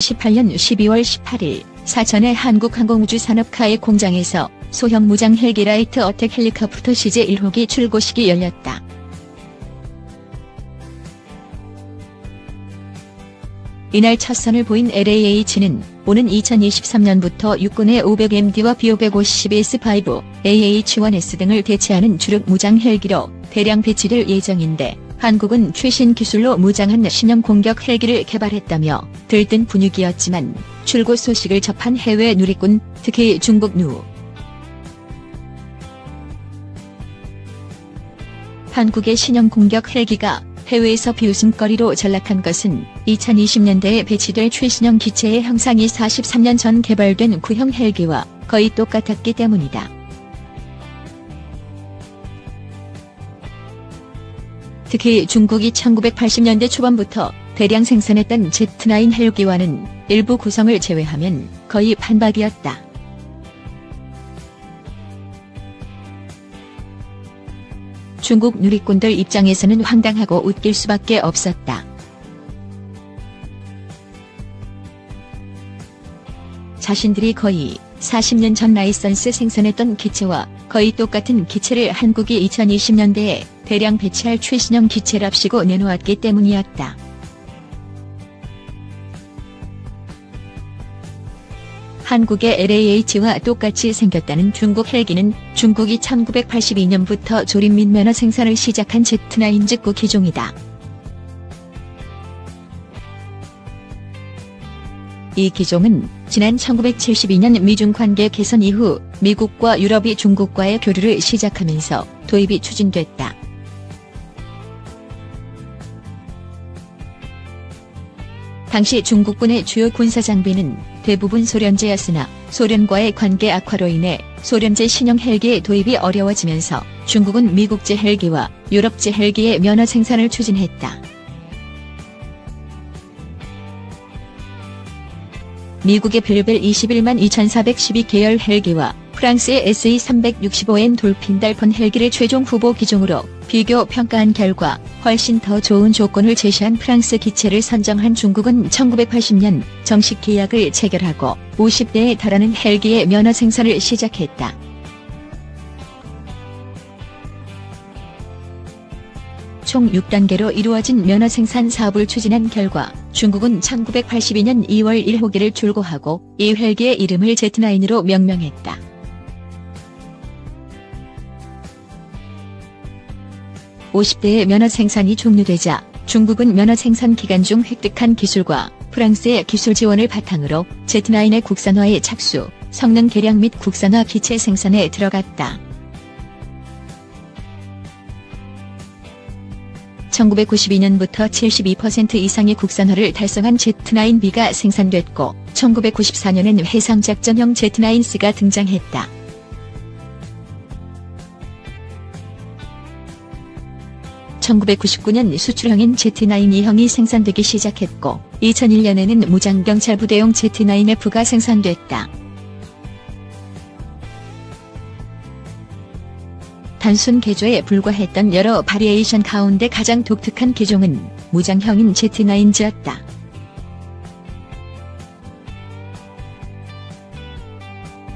2018년 12월 18일 사천의 한국항공우주산업카의 공장에서 소형 무장 헬기 라이트 어택 헬리콥터 CJ-1호기 출고식이 열렸다. 이날 첫 선을 보인 LAH는 오는 2023년부터 육군의 500MD와 B550S5, AH-1S 등을 대체하는 주력 무장 헬기로 대량 배치될 예정인데, 한국은 최신 기술로 무장한 신형 공격 헬기를 개발했다며 들뜬 분위기였지만, 출고 소식을 접한 해외 누리꾼, 특히 중국 누 한국의 신형 공격 헬기가 해외에서 비웃음거리로 전락한 것은 2020년대에 배치될 최신형 기체의 형상이 43년 전 개발된 구형 헬기와 거의 똑같았기 때문이다. 특히 중국이 1980년대 초반부터 대량 생산했던 Z9 헬기와는 일부 구성을 제외하면 거의 판박이었다. 중국 누리꾼들 입장에서는 황당하고 웃길 수밖에 없었다. 자신들이 거의 40년 전 라이선스 생산했던 기체와 거의 똑같은 기체를 한국이 2020년대에 대량 배치할 최신형 기체랍시고 내놓았기 때문이었다. 한국의 LAH와 똑같이 생겼다는 중국 헬기는 중국이 1982년부터 조립 및 면허 생산을 시작한 Z9 직구 기종이다. 이 기종은 지난 1972년 미중 관계 개선 이후 미국과 유럽이 중국과의 교류를 시작하면서 도입이 추진됐다. 당시 중국군의 주요 군사 장비는 대부분 소련제였으나 소련과의 관계 악화로 인해 소련제 신형 헬기의 도입이 어려워지면서 중국은 미국제 헬기와 유럽제 헬기의 면허 생산을 추진했다. 미국의 벨벨 21만 2412 계열 헬기와 프랑스의 SE365M 돌핀 달폰 헬기를 최종 후보 기종으로 비교 평가한 결과 훨씬 더 좋은 조건을 제시한 프랑스 기체를 선정한 중국은 1980년 정식 계약을 체결하고 50대에 달하는 헬기의 면허 생산을 시작했다. 총 6단계로 이루어진 면허 생산 사업을 추진한 결과 중국은 1982년 2월 1호기를 출고하고 이 헬기의 이름을 Z9으로 명명했다. (50대의) 면허 생산이 종료되자 중국은 면허 생산 기간 중 획득한 기술과 프랑스의 기술 지원을 바탕으로 Z9의 국산화에 착수, 성능 개량 및 국산화 기체 생산에 들어갔다. 1992년부터 72% 이상의 국산화를 달성한 Z9B가 생산됐고 1994년엔 해상작전형 Z9C가 등장했다. (1999년) 수출형인 Z9E형이 생산되기 시작했고 2001년에는 무장경찰부대용 Z9F가 생산됐다. 단순 개조에 불과했던 여러 바리에이션 가운데 가장 독특한 기종은 무장형인 Z9G였다.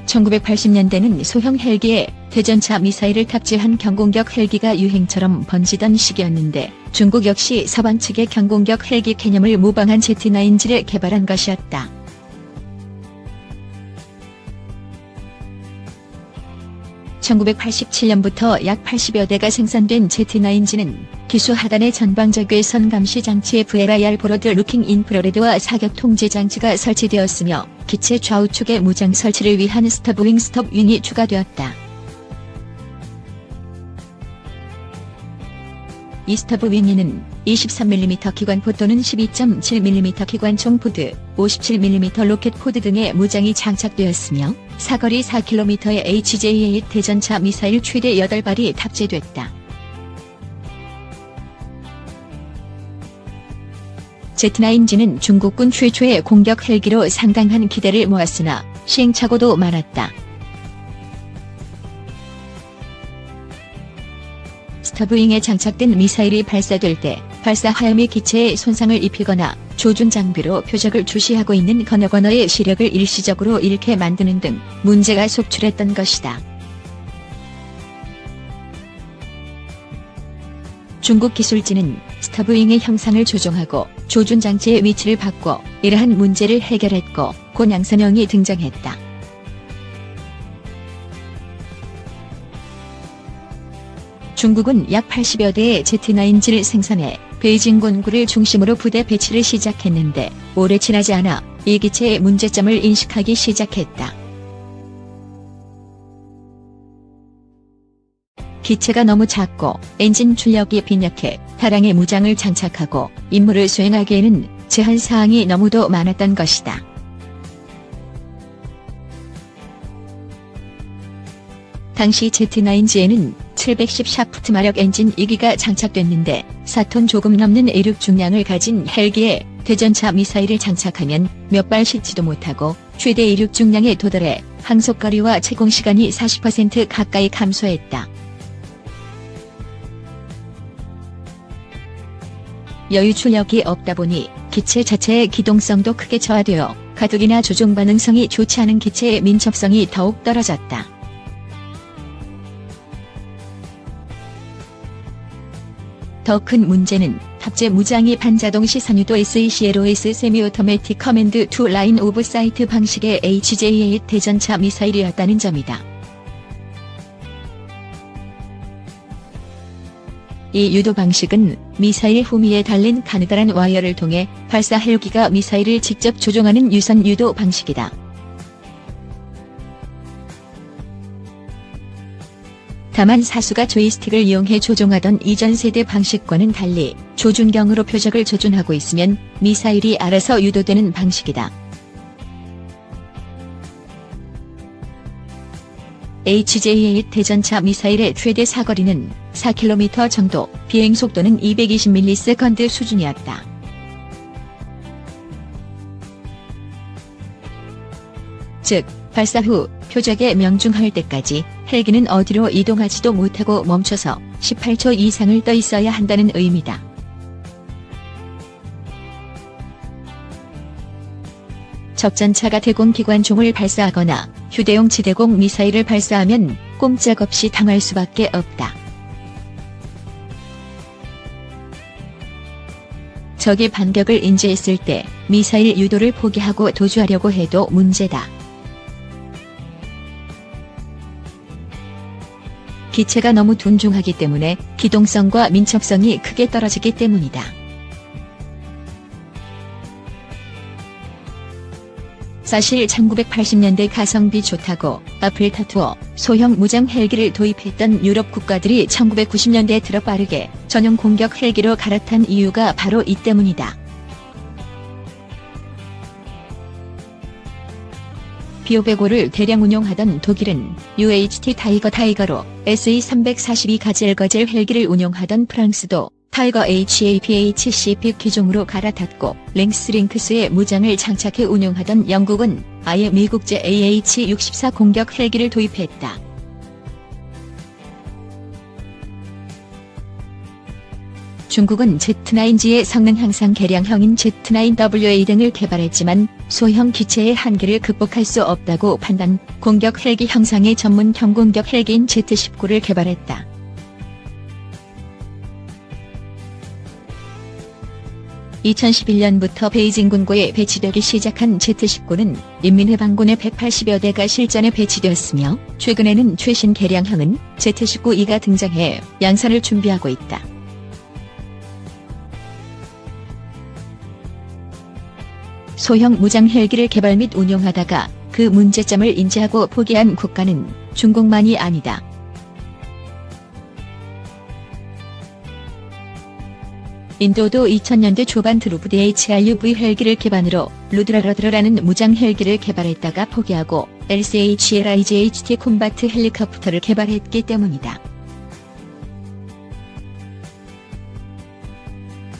(1980년대는) 소형 헬기에 대전차 미사일을 탑재한 경공격 헬기가 유행처럼 번지던 시기였는데 중국 역시 서방 측의 경공격 헬기 개념을 모방한 Z9G를 개발한 것이었다. (1987년부터) 약 80여 대가 생산된 Z9G는 기수 하단의 전방적 외선 감시 장치에 VLIR 보러드 루킹 인프라레드와 사격 통제 장치가 설치되었으며 기체 좌우측의 무장 설치를 위한 스톱윙 스톱윙이 추가되었다. 이 스톱윙에는 23mm 기관포 또는 12.7mm 기관총 포드, 57mm 로켓 포드 등의 무장이 장착되었으며 사거리 4km의 HJ-8 대전차 미사일 최대 8발이 탑재됐다. Z9G는 중국군 최초의 공격 헬기로 상당한 기대를 모았으나 시행착오도 많았다. 스타브윙에 장착된 미사일이 발사될 때 발사 화염이 기체에 손상을 입히거나 조준 장비로 표적을 주시하고 있는 건너건너의 시력을 일시적으로 잃게 만드는 등 문제가 속출했던 것이다. 중국 기술진은 스타브윙의 형상을 조종하고 조준 장치의 위치를 바꿔 이러한 문제를 해결했고 곧 양산형이 등장했다. 중국은 약 80여 대의 Z9G를 생산해 베이징 군구를 중심으로 부대 배치를 시작했는데 오래 지나지 않아 이 기체의 문제점을 인식하기 시작했다. 기체가 너무 작고 엔진 출력이 빈약해 다량의 무장을 장착하고 임무를 수행하기에는 제한사항이 너무도 많았던 것이다. 당시 Z9G에는 710 샤프트 마력 엔진 2기가 장착됐는데 4톤 조금 넘는 이륙 중량을 가진 헬기에 대전차 미사일을 장착하면 몇 발 싣지도 못하고 최대 이륙 중량에 도달해 항속거리와 채공시간이 40% 가까이 감소했다. 여유 출력이 없다 보니 기체 자체의 기동성도 크게 저하되어 가속이나 조종 반응성이 좋지 않은 기체의 민첩성이 더욱 떨어졌다. 더 큰 문제는 탑재 무장이 반자동 시선유도 SECLOS 세미오토매틱 커맨드 투 라인 오브 사이트 방식의 HJ-8 대전차 미사일이었다는 점이다. 이 유도 방식은 미사일 후미에 달린 가느다란 와이어를 통해 발사 헬기가 미사일을 직접 조종하는 유선 유도 방식이다. 다만 사수가 조이스틱을 이용해 조종하던 이전 세대 방식과는 달리 조준경으로 표적을 조준하고 있으면 미사일이 알아서 유도되는 방식이다. HJ-8 대전차 미사일의 최대 사거리는 4km 정도, 비행속도는 220ms 수준이었다. 즉, 발사 후 표적에 명중할 때까지 헬기는 어디로 이동하지도 못하고 멈춰서 18초 이상을 떠 있어야 한다는 의미다. 적전차가 대공기관총을 발사하거나 휴대용 지대공 미사일을 발사하면 꼼짝없이 당할 수밖에 없다. 적의 반격을 인지했을 때 미사일 유도를 포기하고 도주하려고 해도 문제다. 기체가 너무 둔중하기 때문에 기동성과 민첩성이 크게 떨어지기 때문이다. 사실 1980년대 가성비 좋다고 앞을 다투어 소형 무장 헬기를 도입했던 유럽 국가들이 1990년대 들어 빠르게 전용 공격 헬기로 갈아탄 이유가 바로 이 때문이다. B505를 대량 운용하던 독일은 UHT 타이거로 SE342 가젤 헬기를 운용하던 프랑스도 타이거 HAPHCP 기종으로 갈아탔고 링스의 무장을 장착해 운용하던 영국은 아예 미국제 AH-64 공격 헬기를 도입했다. 중국은 Z9G의 성능 향상 개량형인 Z9WA 등을 개발했지만 소형 기체의 한계를 극복할 수 없다고 판단, 공격 헬기 형상의 전문형 공격 헬기인 Z19를 개발했다. (2011년부터) 베이징 군고에 배치되기 시작한 Z19는 인민해방군의 180여 대가 실전에 배치되었으며 최근에는 최신 개량형은 Z19E가 등장해 양산을 준비하고 있다. 소형 무장 헬기를 개발 및 운용하다가 그 문제점을 인지하고 포기한 국가는 중국만이 아니다. 인도도 2000년대 초반 드루브드 HRUV 헬기를 기반으로 루드라라는 무장 헬기를 개발했다가 포기하고 LCH-LIGHT 콤바트 헬리콥터를 개발했기 때문이다.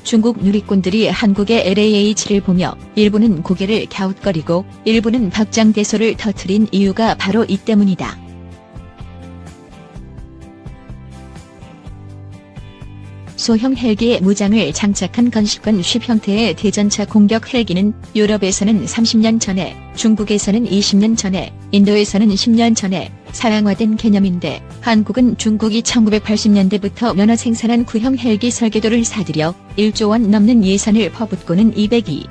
중국 누리꾼들이 한국의 LAH를 보며 일부는 고개를 갸웃거리고 일부는 박장대소를 터뜨린 이유가 바로 이 때문이다. 소형 헬기에 무장을 장착한 건식권 쉽 형태의 대전차 공격 헬기는 유럽에서는 30년 전에, 중국에서는 20년 전에, 인도에서는 10년 전에 사양화된 개념인데 한국은 중국이 1980년대부터 면허 생산한 구형 헬기 설계도를 사들여 1조 원 넘는 예산을 퍼붓고는 202.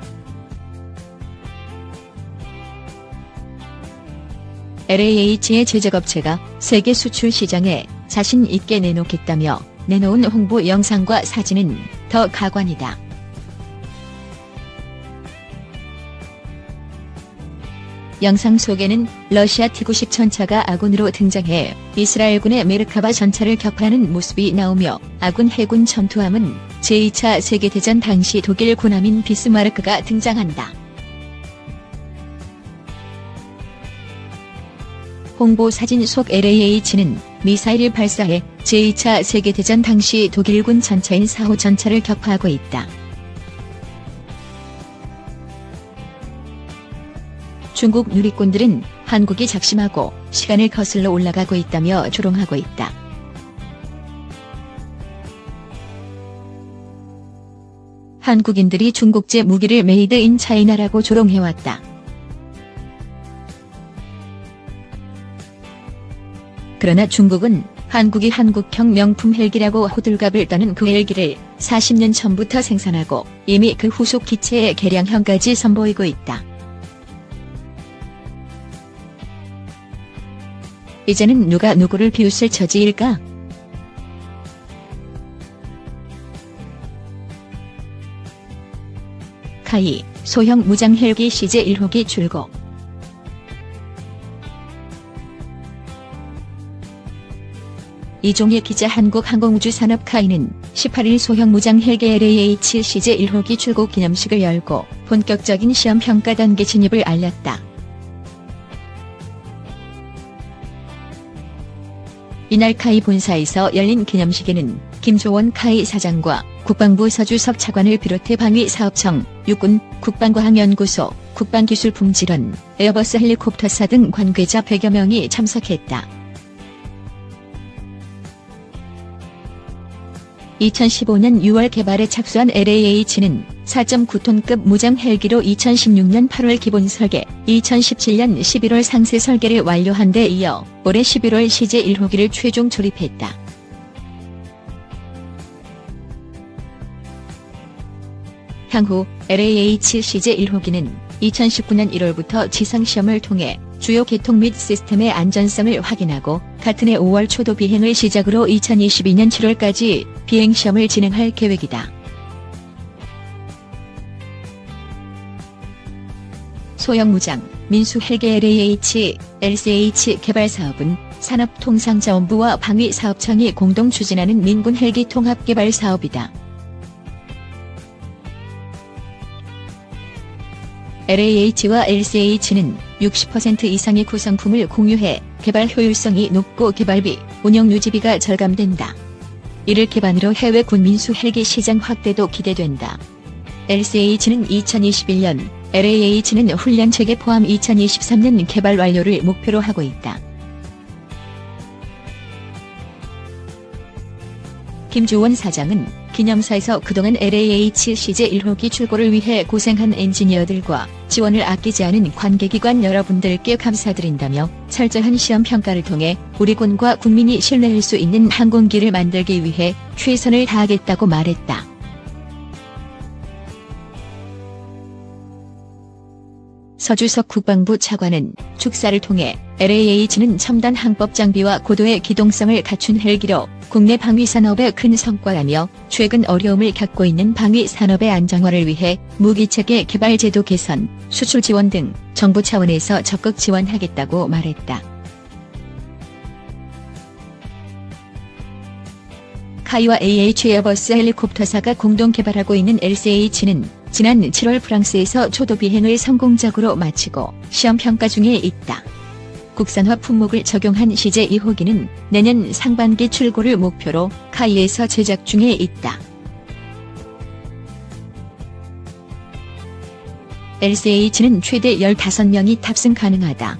LAH의 제작업체가 세계 수출 시장에 자신 있게 내놓겠다며 내놓은 홍보 영상과 사진은 더 가관이다. 영상 속에는 러시아 T-90 전차가 아군으로 등장해 이스라엘군의 메르카바 전차를 격파하는 모습이 나오며 아군 해군 전투함은 제2차 세계대전 당시 독일 군함인 비스마르크가 등장한다. 홍보 사진 속 LAH는 미사일을 발사해 제2차 세계대전 당시 독일군 전차인 4호 전차를 격파하고 있다. 중국 누리꾼들은 한국이 작심하고 시간을 거슬러 올라가고 있다며 조롱하고 있다. 한국인들이 중국제 무기를 메이드 인 차이나라고 조롱해왔다. 그러나 중국은 한국이 한국형 명품 헬기라고 호들갑을 떠는 그 헬기를 40년 전부터 생산하고 이미 그 후속 기체의 개량형까지 선보이고 있다. 이제는 누가 누구를 비웃을 처지일까? 카이, 소형 무장 헬기 CJ-1호기 출고. 이종예 기자 한국항공우주산업 카이는 18일 소형 무장 헬기 LAH CJ-1호기 출고 기념식을 열고 본격적인 시험 평가 단계 진입을 알렸다. 이날 카이 본사에서 열린 기념식에는 김조원 카이 사장과 국방부 서주섭 차관을 비롯해 방위사업청, 육군, 국방과학연구소, 국방기술품질원, 에어버스 헬리콥터사 등 관계자 100여 명이 참석했다. 2015년 6월 개발에 착수한 LAH는 4.9톤급 무장 헬기로 2016년 8월 기본 설계, 2017년 11월 상세 설계를 완료한 데 이어 올해 11월 CJ-1호기를 최종 조립했다. 향후 LAH CJ-1호기는 2019년 1월부터 지상시험을 통해 주요 계통 및 시스템의 안전성을 확인하고 같은 해 5월 초도 비행을 시작으로 2022년 7월까지 비행시험을 진행할 계획이다. 소형 무장, 민수 헬기 LAH, LCH 개발 사업은 산업통상자원부와 방위사업청이 공동 추진하는 민군 헬기 통합 개발 사업이다. LAH와 LCH는 60% 이상의 구성품을 공유해 개발 효율성이 높고 개발비, 운영 유지비가 절감된다. 이를 기반으로 해외 군민수 헬기 시장 확대도 기대된다. LCH는 2021년, LAH는 훈련체계 포함 2023년 개발 완료를 목표로 하고 있다. 김주원 사장은 기념사에서 그동안 LAH CJ-1호기 출고를 위해 고생한 엔지니어들과 지원을 아끼지 않은 관계기관 여러분들께 감사드린다며 철저한 시험평가를 통해 우리 군과 국민이 신뢰할 수 있는 항공기를 만들기 위해 최선을 다하겠다고 말했다. 서주석 국방부 차관은 축사를 통해 LAH는 첨단 항법 장비와 고도의 기동성을 갖춘 헬기로 국내 방위산업의 큰 성과라며 최근 어려움을 겪고 있는 방위산업의 안정화를 위해 무기체계 개발 제도 개선, 수출 지원 등 정부 차원에서 적극 지원하겠다고 말했다. 카이와 AH 에어버스 헬리콥터사가 공동 개발하고 있는 LCH는 지난 7월 프랑스에서 초도 비행을 성공적으로 마치고 시험 평가 중에 있다. 국산화 품목을 적용한 CJ-2호기는 내년 상반기 출고를 목표로 카이에서 제작 중에 있다. LCH는 최대 15명이 탑승 가능하다.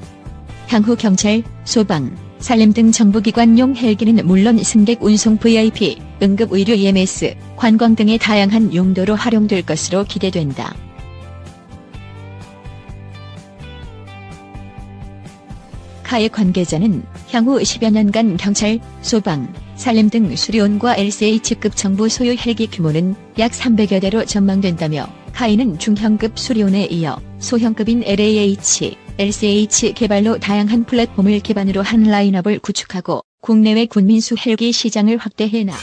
향후 경찰, 소방, 산림 등 정부기관용 헬기는 물론 승객 운송 VIP, 응급의료 EMS, 관광 등의 다양한 용도로 활용될 것으로 기대된다. 카의 관계자는 향후 10여 년간 경찰, 소방, 산림 등 수리온과 LCH급 정부 소유 헬기 규모는 약 300여 대로 전망된다며 카이는 중형급 수리온에 이어 소형급인 LAH, LCH 개발로 다양한 플랫폼을 기반으로 한 라인업을 구축하고 국내외 군민수 헬기 시장을 확대해나